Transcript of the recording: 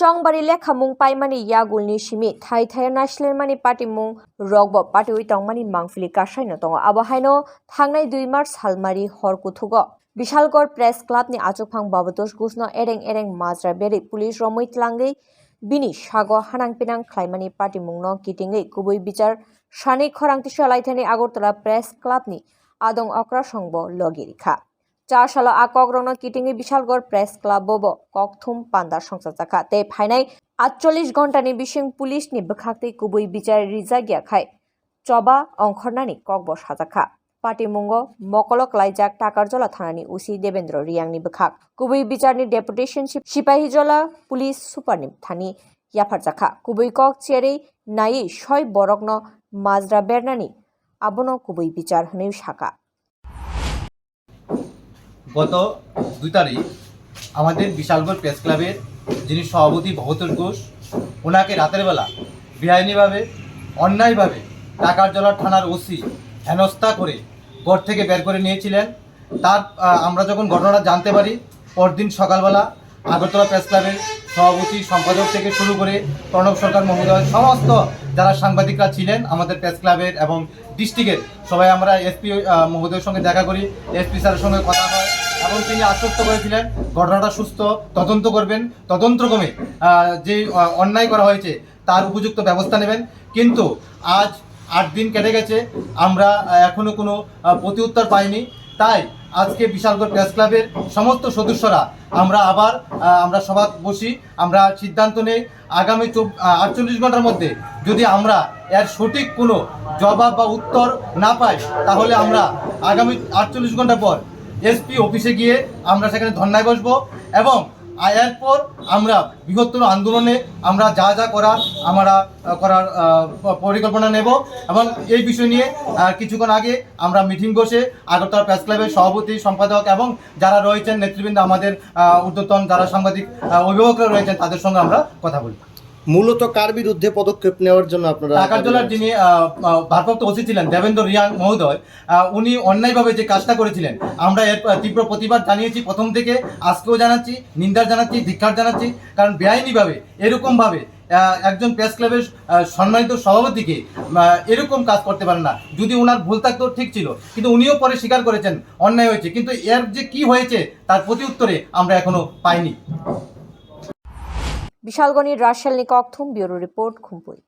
Chongbari lekhamung paimani yagulni shimi thai national party mung rogbo party uitongmani mangfili kashaino tongo abahaino thangnai 2 March halmari horkuthugo Bishalgor Press Club ni achukphang babadosh gusno ereng mazra beri police romoi tlangai bini shago hanang pinang khlaimani party mungno kitingai kubui bichar shani khorang tisha laithani Agartala Press Club ni adong okra songbo logirikha Char shala akogrona kitingi Bishalgor Press Club bobo kokthum panda songsajaka te phainai 48 ঘন্টা ni bising police ni bkhakte kubui bichar rijagya khai choba ongkhornani kokbo sajaka party mungo mokolok laijak takarjola thanani usi Devendra Riangni bkhak kubui bicharni deputation sipahijola police supernim thani yafarjaka kubui kok cherei nai shoi borokno মাজরা bernani abono kubui bichar hne shaka গত 2 তারিখ আমাদের Bishalgarh press ক্লাবের যিনি সভাপতি ভগতোষ ঘোষ ওনাকে রাতের বেলা বেআইনিভাবে অন্যায়ভাবে টাকারজলা থানার ওসি হেনস্থা করে ঘর থেকে বের করে নিয়েছিলেন তার আমরা যখন ঘটনাটা জানতে পারি পরদিন সকালবেলা আগরতলা প্রেস ক্লাবের সভাপতি সম্পাদক থেকে শুরু করে প্রণব সরকার মহোদয় সমস্ত যারা সাংবাদিকরা ছিলেন আমাদের প্রেস ক্লাবের এবং ডিস্ট্রিক্টের সবাই আমরা এসপি মহোদয়ের সঙ্গে দেখা করি এসপি স্যারের সঙ্গে কথা হয় এবং তিনি আশ্বস্ত করেছিলেন ঘটনাটা সুস্থ তদন্ত করবেন তদন্তক্রমে যে অন্যায় করা হয়েছে তার উপযুক্ত ব্যবস্থা নেবেন কিন্তু আজ 8 দিন কেটে গেছে আমরা এখনো কোনো প্রতিউত্তর পাইনি তাই আজকে বিশালগড় প্রেস ক্লাবের সমস্ত সদস্যরা আমরা সভা বসি আমরা সিদ্ধান্ত নেই আগামী 48 ঘন্টার মধ্যে যদি আমরা এর সঠিক কোনো জবাব বা উত্তর না পাই তাহলে আমরা আগামী 48 ঘন্টা পর এসপি অফিসে গিয়ে আমরা সেখানে ধর্নায় বসবো এবং এরপর আমরা বৃহত্তর আন্দোলনে আমরা যা করার পরিকল্পনা নেব এবং এই বিষয় নিয়ে কিছুক্ষণ আগে আমরা মিটিং বসে আগরতলা প্রেস ক্লাবের সভাপতি সম্পাদক এবং যারা রয়েছেন নেতৃবৃন্দ আমাদের ঊর্ধ্বতন যারা সাংবাদিক অভিভাবকরা রয়েছেন তাদের সঙ্গে আমরা কথা বলব মূলত কার বিরুদ্ধে পদক্ষেপ নেওয়ার জন্য আপনারা টাকারজলার যিনি ভারপ্রাপ্ত ওসি ছিলেন দেবেন্দ্র রিয়াং মহোদয় উনি অন্যায়ভাবে যে কাজটা করেছিলেন আমরা এর তীব্র প্রতিবাদ জানিয়েছি প্রথম থেকে আজকেও জানাচ্ছি নিন্দা জানাচ্ছি ধিক্কার জানাচ্ছি কারণ বেআইনিভাবে এরকমভাবে একজন প্রেস ক্লাবের সম্মানিত সভাপতিকে এরকম কাজ করতে পারেন না যদি ওনার ভুল থাকতো ঠিক ছিল কিন্তু উনিও পরে স্বীকার করেছেন অন্যায় হয়েছে কিন্তু এর যে কি হয়েছে তার প্রতি উত্তরে আমরা এখনো পাইনি Bishalgoni Rashel Nikokthum Bureau Report Khumpui